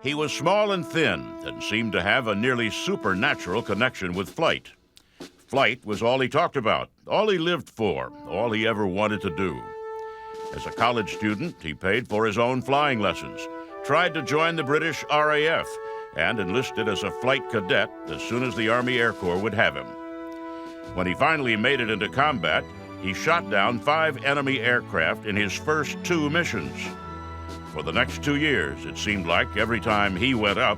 He was small and thin and seemed to have a nearly supernatural connection with flight. Flight was all he talked about, all he lived for, all he ever wanted to do. As a college student, he paid for his own flying lessons, tried to join the British RAF, and enlisted as a flight cadet as soon as the Army Air Corps would have him. When he finally made it into combat, he shot down 5 enemy aircraft in his first 2 missions. For the next 2 years, it seemed like every time he went up,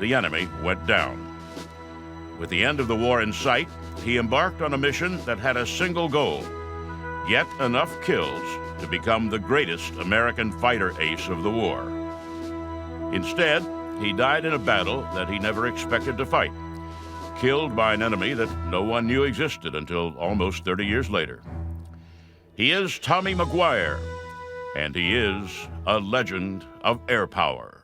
the enemy went down. With the end of the war in sight, he embarked on a mission that had a single goal: get enough kills to become the greatest American fighter ace of the war. Instead, he died in a battle that he never expected to fight, killed by an enemy that no one knew existed until almost 30 years later. He is Tommy McGuire, and he is a legend of air power.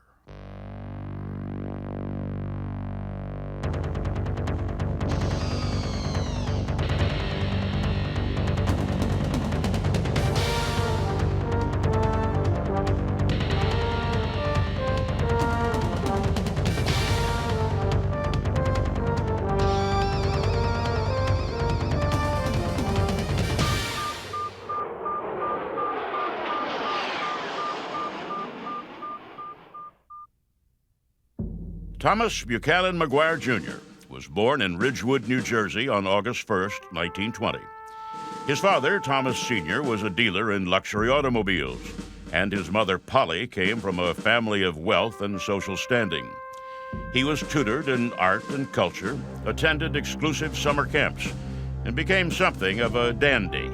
Thomas Buchanan McGuire, Jr. was born in Ridgewood, New Jersey on August 1st, 1920. His father, Thomas Sr., was a dealer in luxury automobiles, and his mother, Polly, came from a family of wealth and social standing. He was tutored in art and culture, attended exclusive summer camps, and became something of a dandy.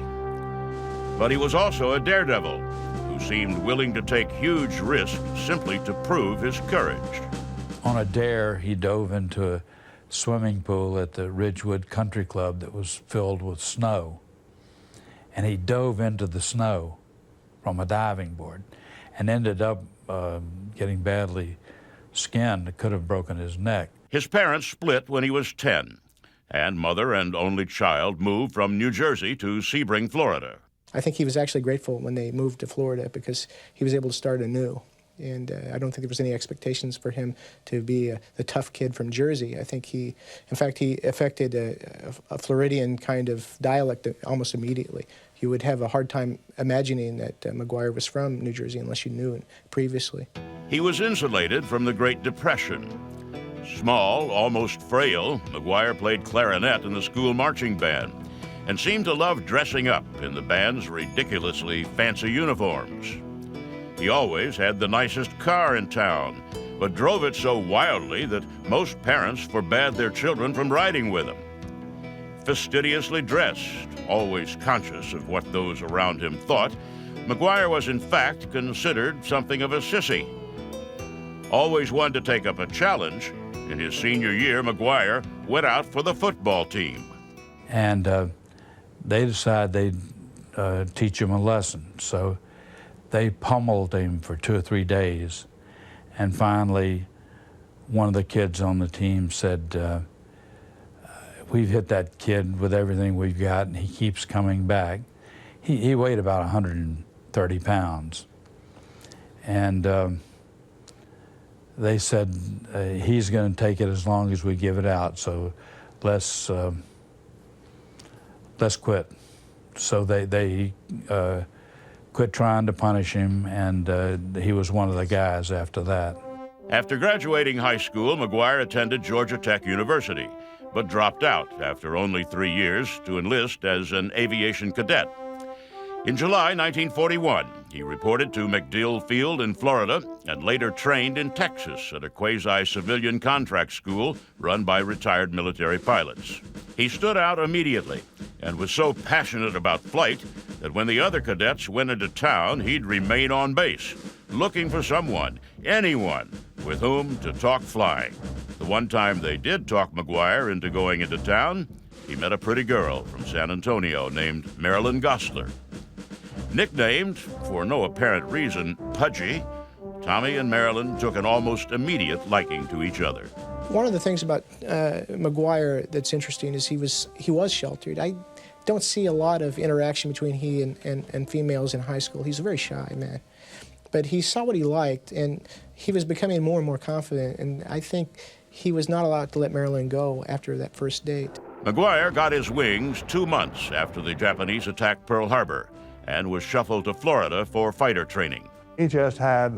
But he was also a daredevil who seemed willing to take huge risks simply to prove his courage. On a dare, he dove into a swimming pool at the Ridgewood Country Club that was filled with snow. And he dove into the snow from a diving board and ended up getting badly skinned. It could have broken his neck. His parents split when he was 10, and mother and only child moved from New Jersey to Sebring, Florida. I think he was actually grateful when they moved to Florida because he was able to start anew. And I don't think there was any expectations for him to be the tough kid from Jersey. I think he affected a Floridian kind of dialect almost immediately. You would have a hard time imagining that McGuire was from New Jersey unless you knew it previously. He was insulated from the Great Depression. Small, almost frail, McGuire played clarinet in the school marching band and seemed to love dressing up in the band's ridiculously fancy uniforms. He always had the nicest car in town, but drove it so wildly that most parents forbade their children from riding with him. Fastidiously dressed, always conscious of what those around him thought, McGuire was in fact considered something of a sissy. Always one to take up a challenge, in his senior year, McGuire went out for the football team. And they decided they'd teach him a lesson, so they pummeled him for 2 or 3 days, and finally one of the kids on the team said, we've hit that kid with everything we've got and he keeps coming back. He weighed about 130 pounds. And they said, he's going to take it as long as we give it out, so let's quit. So they quit trying to punish him, and he was one of the guys after that. After graduating high school, McGuire attended Georgia Tech University, but dropped out after only 3 years to enlist as an aviation cadet. In July 1941, he reported to MacDill Field in Florida and later trained in Texas at a quasi-civilian contract school run by retired military pilots. He stood out immediately and was so passionate about flight that when the other cadets went into town, he'd remain on base, looking for someone, anyone, with whom to talk flying. The one time they did talk McGuire into going into town, he met a pretty girl from San Antonio named Marilyn Gosler. Nicknamed, for no apparent reason, Pudgy, Tommy and Marilyn took an almost immediate liking to each other. One of the things about McGuire that's interesting is he was sheltered. I don't see a lot of interaction between he and females in high school. He's a very shy man. But he saw what he liked, and he was becoming more and more confident, and I think he was not allowed to let Maryland go after that first date. McGuire got his wings 2 months after the Japanese attacked Pearl Harbor and was shuffled to Florida for fighter training. He just had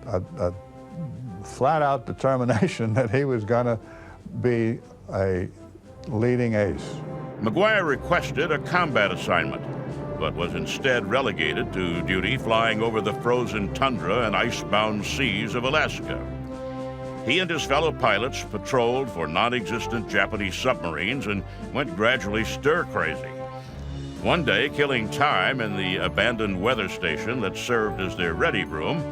a flat-out determination that he was going to be a leading ace. McGuire requested a combat assignment, but was instead relegated to duty flying over the frozen tundra and icebound seas of Alaska. He and his fellow pilots patrolled for non-existent Japanese submarines and went gradually stir-crazy. One day, killing time in the abandoned weather station that served as their ready room,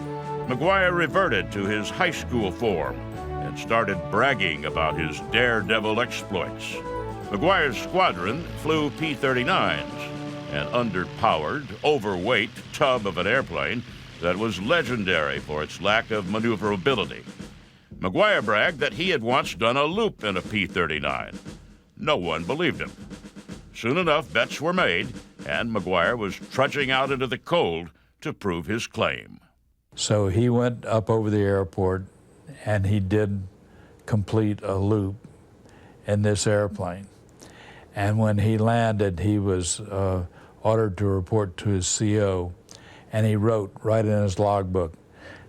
McGuire reverted to his high school form and started bragging about his daredevil exploits. McGuire's squadron flew P-39s, an underpowered, overweight tub of an airplane that was legendary for its lack of maneuverability. McGuire bragged that he had once done a loop in a P-39. No one believed him. Soon enough, bets were made, and McGuire was trudging out into the cold to prove his claim. So he went up over the airport, and he did complete a loop in this airplane. And when he landed, he was ordered to report to his CO, and he wrote right in his logbook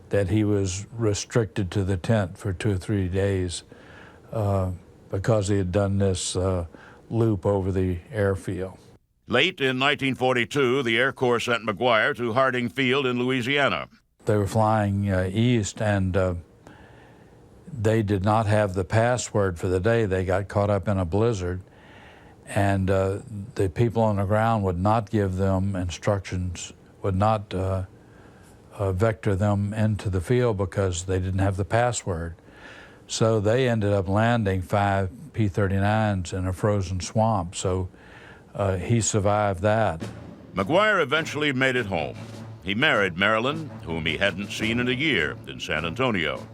that he was restricted to the tent for 2 or 3 days because he had done this loop over the airfield. Late in 1942, the Air Corps sent McGuire to Harding Field in Louisiana. They were flying east, and they did not have the password for the day. They got caught up in a blizzard, and the people on the ground would not give them instructions, would not vector them into the field because they didn't have the password. So they ended up landing 5 P-39s in a frozen swamp, so he survived that. McGuire eventually made it home. He married Marilyn, whom he hadn't seen in a year, in San Antonio.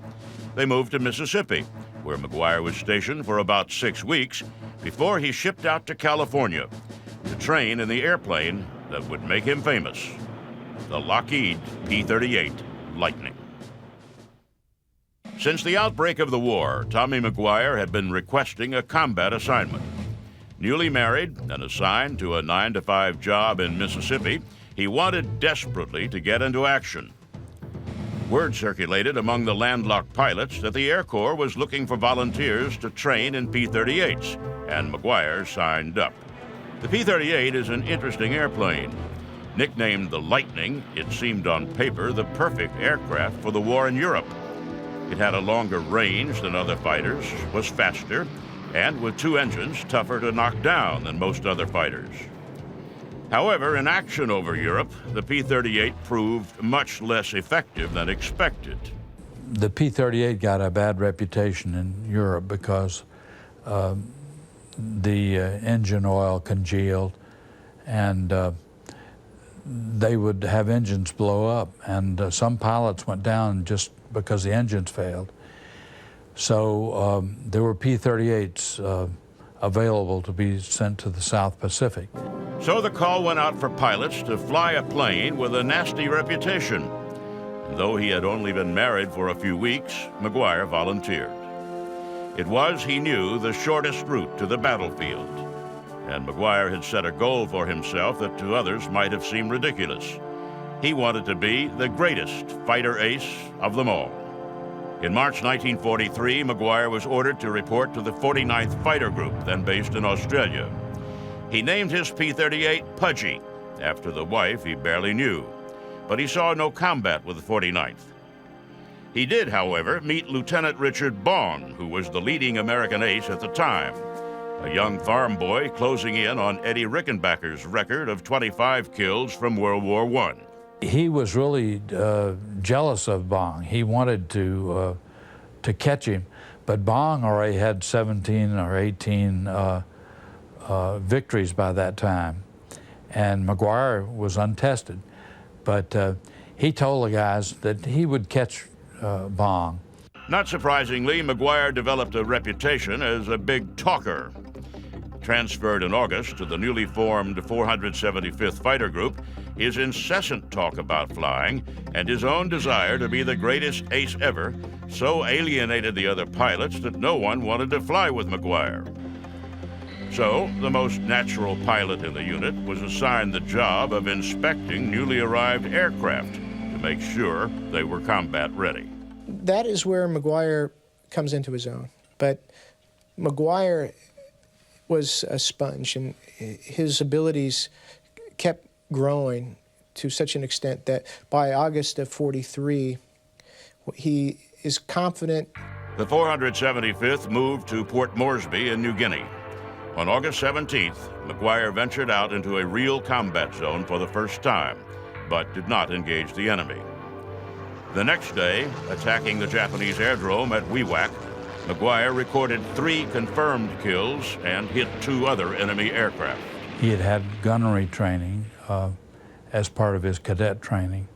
They moved to Mississippi, where McGuire was stationed for about 6 weeks before he shipped out to California to train in the airplane that would make him famous, the Lockheed P-38 Lightning. Since the outbreak of the war, Tommy McGuire had been requesting a combat assignment. Newly married and assigned to a 9-to-5 job in Mississippi, he wanted desperately to get into action. Word circulated among the landlocked pilots that the Air Corps was looking for volunteers to train in P-38s, and McGuire signed up. The P-38 is an interesting airplane. Nicknamed the Lightning, it seemed on paper the perfect aircraft for the war in Europe. It had a longer range than other fighters, was faster, and with 2 engines, tougher to knock down than most other fighters. However, in action over Europe, the P-38 proved much less effective than expected. The P-38 got a bad reputation in Europe because the engine oil congealed, and they would have engines blow up, and some pilots went down just because the engines failed. So there were P-38s available to be sent to the South Pacific. So the call went out for pilots to fly a plane with a nasty reputation. Though he had only been married for a few weeks, McGuire volunteered. It was, he knew, the shortest route to the battlefield, and McGuire had set a goal for himself that to others might have seemed ridiculous. He wanted to be the greatest fighter ace of them all. In March 1943, McGuire was ordered to report to the 49th Fighter Group, then based in Australia. He named his P-38 Pudgy, after the wife he barely knew, but he saw no combat with the 49th. He did, however, meet Lieutenant Richard Bong, who was the leading American ace at the time, a young farm boy closing in on Eddie Rickenbacker's record of 25 kills from World War I. He was really jealous of Bong. He wanted to catch him, but Bong already had 17 or 18 victories by that time, and McGuire was untested. But he told the guys that he would catch Bong. Not surprisingly, McGuire developed a reputation as a big talker. Transferred in August to the newly formed 475th Fighter Group, his incessant talk about flying and his own desire to be the greatest ace ever so alienated the other pilots that no one wanted to fly with McGuire. So, the most natural pilot in the unit was assigned the job of inspecting newly arrived aircraft to make sure they were combat ready. That is where McGuire comes into his own. But McGuire was a sponge, and his abilities kept growing to such an extent that by August of '43, he is confident. The 475th moved to Port Moresby in New Guinea. On August 17th, McGuire ventured out into a real combat zone for the first time, but did not engage the enemy. The next day, attacking the Japanese airdrome at Wewak, McGuire recorded 3 confirmed kills and hit 2 other enemy aircraft. He had had gunnery training as part of his cadet training,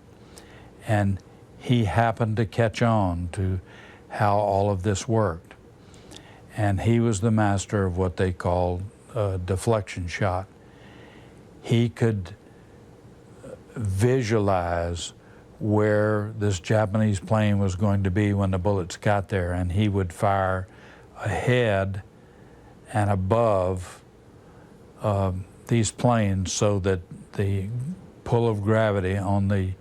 and he happened to catch on to how all of this worked. And he was the master of what they called a deflection shot. He could visualize where this Japanese plane was going to be when the bullets got there, and he would fire ahead and above these planes so that the pull of gravity on the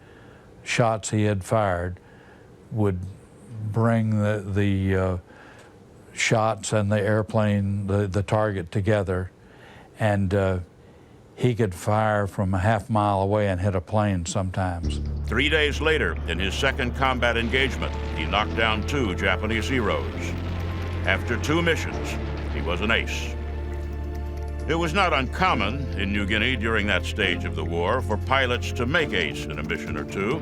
shots he had fired would bring the shots and the airplane, the target together, and he could fire from a half-mile away and hit a plane sometimes. 3 days later, in his second combat engagement, he knocked down 2 Japanese heroes. After 2 missions, he was an ace. It was not uncommon in New Guinea during that stage of the war for pilots to make ace in a mission or 2.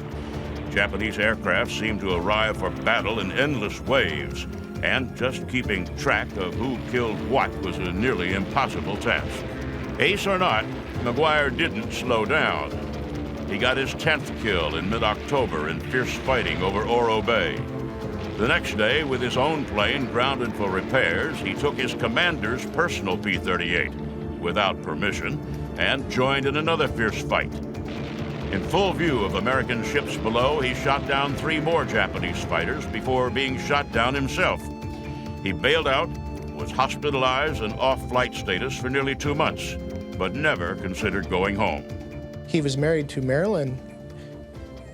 Japanese aircraft seemed to arrive for battle in endless waves, and just keeping track of who killed what was a nearly impossible task. Ace or not, McGuire didn't slow down. He got his 10th kill in mid-October in fierce fighting over Oro Bay. The next day, with his own plane grounded for repairs, he took his commander's personal P-38 without permission and joined in another fierce fight. In full view of American ships below, he shot down 3 more Japanese fighters before being shot down himself. He bailed out, was hospitalized and off flight status for nearly 2 months, but never considered going home. He was married to Marilyn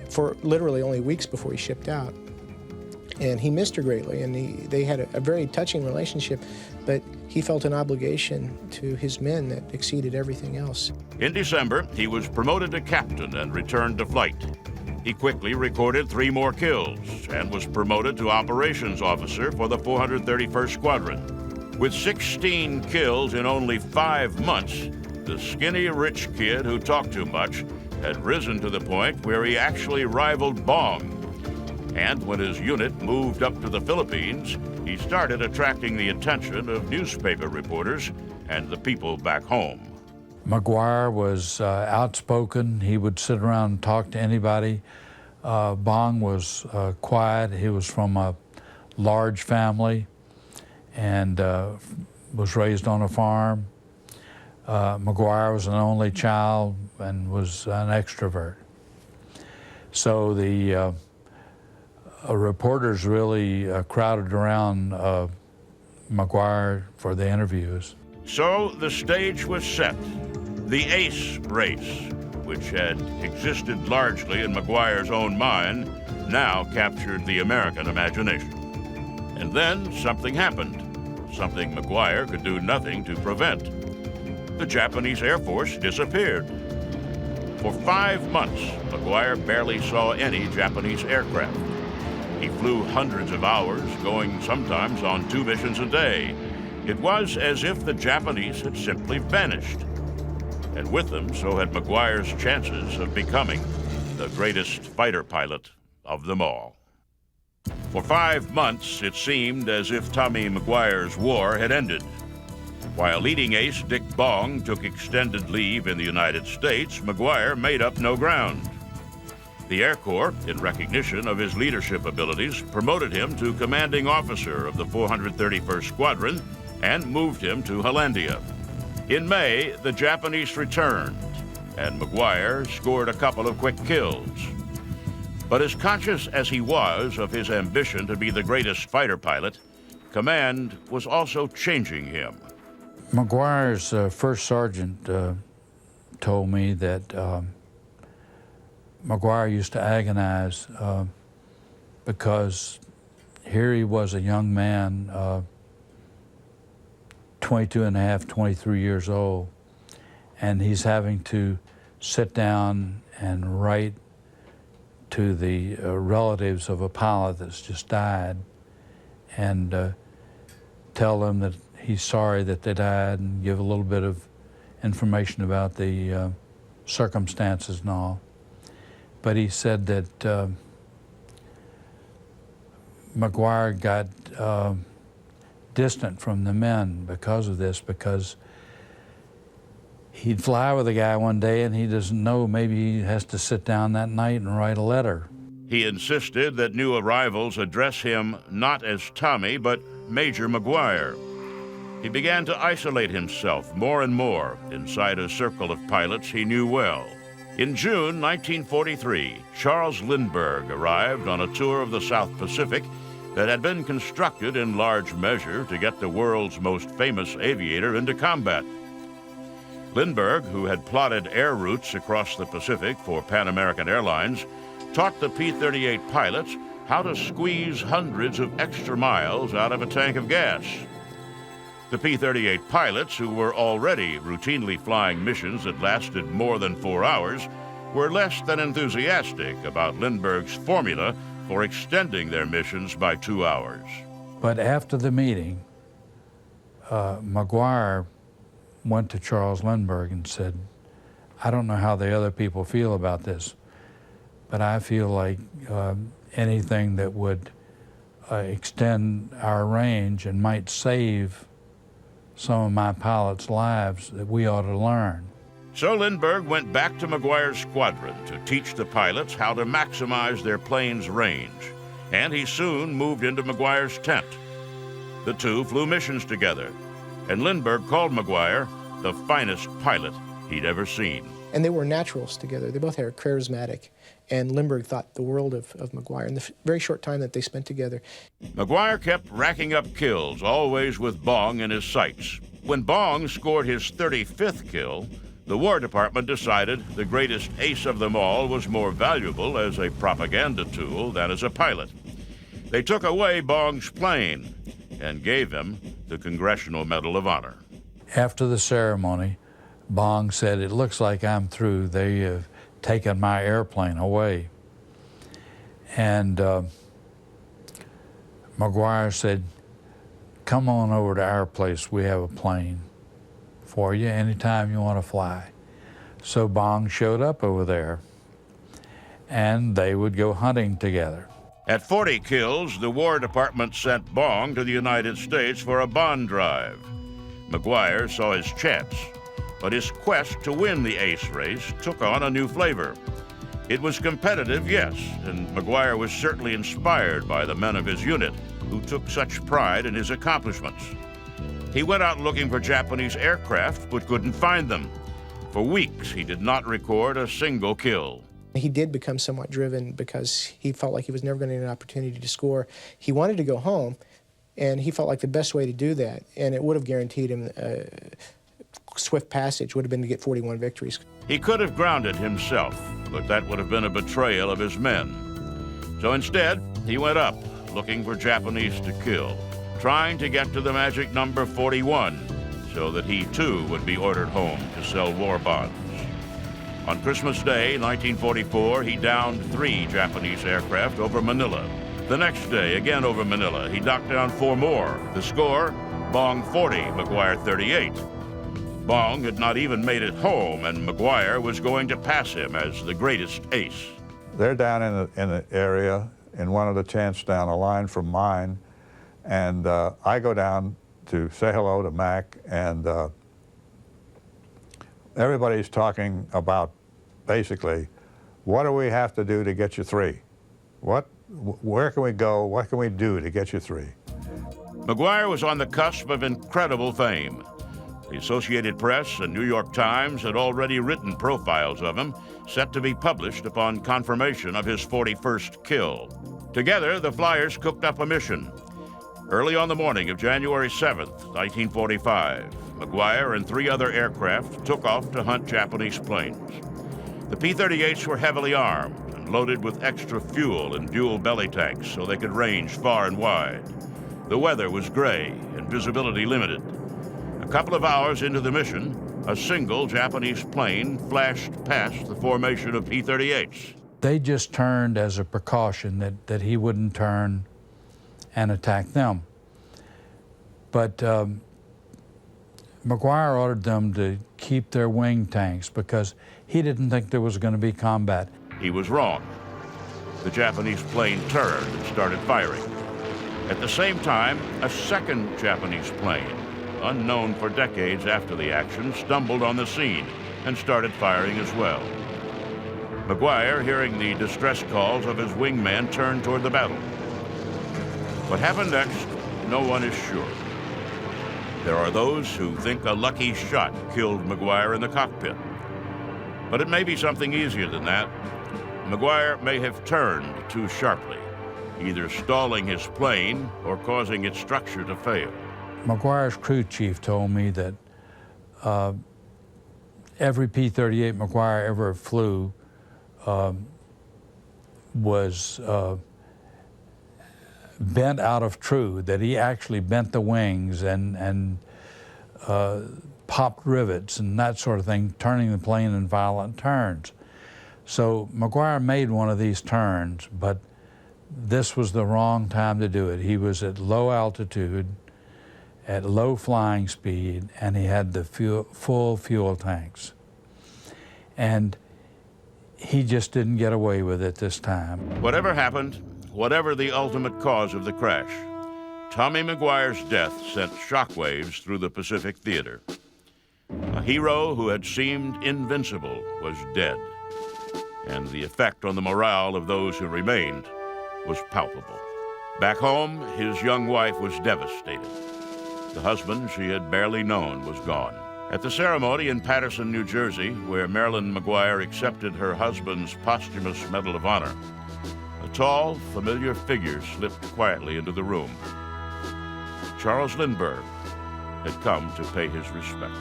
for literally only weeks before he shipped out. And he missed her greatly, and they had a very touching relationship, but he felt an obligation to his men that exceeded everything else. In December, he was promoted to captain and returned to flight. He quickly recorded 3 more kills and was promoted to operations officer for the 431st Squadron. With 16 kills in only 5 months, the skinny rich kid who talked too much had risen to the point where he actually rivaled Bong. And when his unit moved up to the Philippines, he started attracting the attention of newspaper reporters and the people back home. McGuire was outspoken. He would sit around and talk to anybody. Bong was quiet. He was from a large family and was raised on a farm. McGuire was an only child and was an extrovert. So the reporters really crowded around McGuire for the interviews. So the stage was set. The ace race, which had existed largely in McGuire's own mind, now captured the American imagination. And then something happened, something McGuire could do nothing to prevent. The Japanese Air Force disappeared. For 5 months, McGuire barely saw any Japanese aircraft. He flew hundreds of hours, going sometimes on 2 missions a day. It was as if the Japanese had simply vanished. And with them, so had McGuire's chances of becoming the greatest fighter pilot of them all. For 5 months, it seemed as if Tommy McGuire's war had ended. While leading ace Dick Bong took extended leave in the United States, McGuire made up no ground. The Air Corps, in recognition of his leadership abilities, promoted him to commanding officer of the 431st Squadron and moved him to Hollandia. In May, the Japanese returned, and McGuire scored a couple of quick kills. But as conscious as he was of his ambition to be the greatest fighter pilot, command was also changing him. McGuire's first sergeant told me that McGuire used to agonize because here he was, a young man, 22 and a half, 23 years old, and he's having to sit down and write to the relatives of a pilot that's just died and tell them that he's sorry that they died and give a little bit of information about the circumstances and all. But he said that McGuire got distant from the men because of this, because he'd fly with a guy one day and he doesn't know, maybe he has to sit down that night and write a letter. He insisted that new arrivals address him not as Tommy, but Major McGuire. He began to isolate himself more and more inside a circle of pilots he knew well. In June 1943, Charles Lindbergh arrived on a tour of the South Pacific that had been constructed in large measure to get the world's most famous aviator into combat. Lindbergh, who had plotted air routes across the Pacific for Pan American Airlines, taught the P-38 pilots how to squeeze hundreds of extra miles out of a tank of gas. The P-38 pilots, who were already routinely flying missions that lasted more than 4 hours, were less than enthusiastic about Lindbergh's formula for extending their missions by 2 hours. But after the meeting, McGuire went to Charles Lindbergh and said, I don't know how the other people feel about this, but I feel like anything that would extend our range and might save some of my pilots' lives that we ought to learn. So Lindbergh went back to McGuire's squadron to teach the pilots how to maximize their plane's range, and he soon moved into McGuire's tent. The two flew missions together, and Lindbergh called McGuire the finest pilot he'd ever seen. And they were naturals together. They both are charismatic. And Lindbergh thought the world of McGuire in the very short time that they spent together. McGuire kept racking up kills, always with Bong in his sights. When Bong scored his 35th kill, the War Department decided the greatest ace of them all was more valuable as a propaganda tool than as a pilot. They took away Bong's plane and gave him the Congressional Medal of Honor. After the ceremony, Bong said, it looks like I'm through. They have taken my airplane away. And McGuire said, come on over to our place. We have a plane for you anytime you want to fly. So Bong showed up over there, and they would go hunting together. At 40 kills, the War Department sent Bong to the United States for a bond drive. McGuire saw his chance, but his quest to win the ace race took on a new flavor. It was competitive, yes, and McGuire was certainly inspired by the men of his unit, who took such pride in his accomplishments. He went out looking for Japanese aircraft, but couldn't find them. For weeks, he did not record a single kill. He did become somewhat driven because he felt like he was never going to get an opportunity to score. He wanted to go home, and he felt like the best way to do that, and it would have guaranteed him swift passage, would have been to get 41 victories. He could have grounded himself, but that would have been a betrayal of his men. So instead, he went up, looking for Japanese to kill, trying to get to the magic number 41, so that he too would be ordered home to sell war bonds. On Christmas Day, 1944, he downed 3 Japanese aircraft over Manila. The next day, again over Manila, he knocked down 4 more. The score, Bong 40, McGuire 38. Bong had not even made it home, and McGuire was going to pass him as the greatest ace. They're down in the area in one of the tents down a line from mine, and I go down to say hello to Mac, and everybody's talking about basically, what do we have to do to get you 3? Where can we go? What can we do to get you 3? McGuire was on the cusp of incredible fame. The Associated Press and New York Times had already written profiles of him, set to be published upon confirmation of his 41st kill. Together, the flyers cooked up a mission. Early on the morning of January 7th, 1945, McGuire and 3 other aircraft took off to hunt Japanese planes. The P-38s were heavily armed and loaded with extra fuel and dual belly tanks so they could range far and wide. The weather was gray and visibility limited. A couple of hours into the mission, a single Japanese plane flashed past the formation of P-38s. They just turned as a precaution that he wouldn't turn and attack them. But McGuire ordered them to keep their wing tanks because he didn't think there was going to be combat. He was wrong. The Japanese plane turned and started firing. At the same time, a second Japanese plane, unknown for decades after the action, stumbled on the scene and started firing as well. McGuire, hearing the distress calls of his wingman, turned toward the battle. What happened next, no one is sure. There are those who think a lucky shot killed McGuire in the cockpit. But it may be something easier than that. McGuire may have turned too sharply, either stalling his plane or causing its structure to fail. McGuire's crew chief told me that every P-38 McGuire ever flew was bent out of true, that he actually bent the wings and popped rivets and that sort of thing, turning the plane in violent turns. So McGuire made one of these turns, but this was the wrong time to do it. He was at low altitude, at low flying speed, and he had the full fuel tanks. And he just didn't get away with it this time. Whatever happened, whatever the ultimate cause of the crash, Tommy McGuire's death sent shockwaves through the Pacific theater. A hero who had seemed invincible was dead, and the effect on the morale of those who remained was palpable. Back home, his young wife was devastated. The husband she had barely known was gone. At the ceremony in Paterson, New Jersey, where Marilyn McGuire accepted her husband's posthumous Medal of Honor, a tall, familiar figure slipped quietly into the room. Charles Lindbergh had come to pay his respects.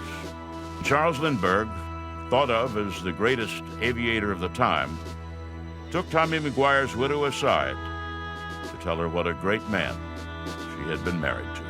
Charles Lindbergh, thought of as the greatest aviator of the time, took Tommy McGuire's widow aside to tell her what a great man she had been married to.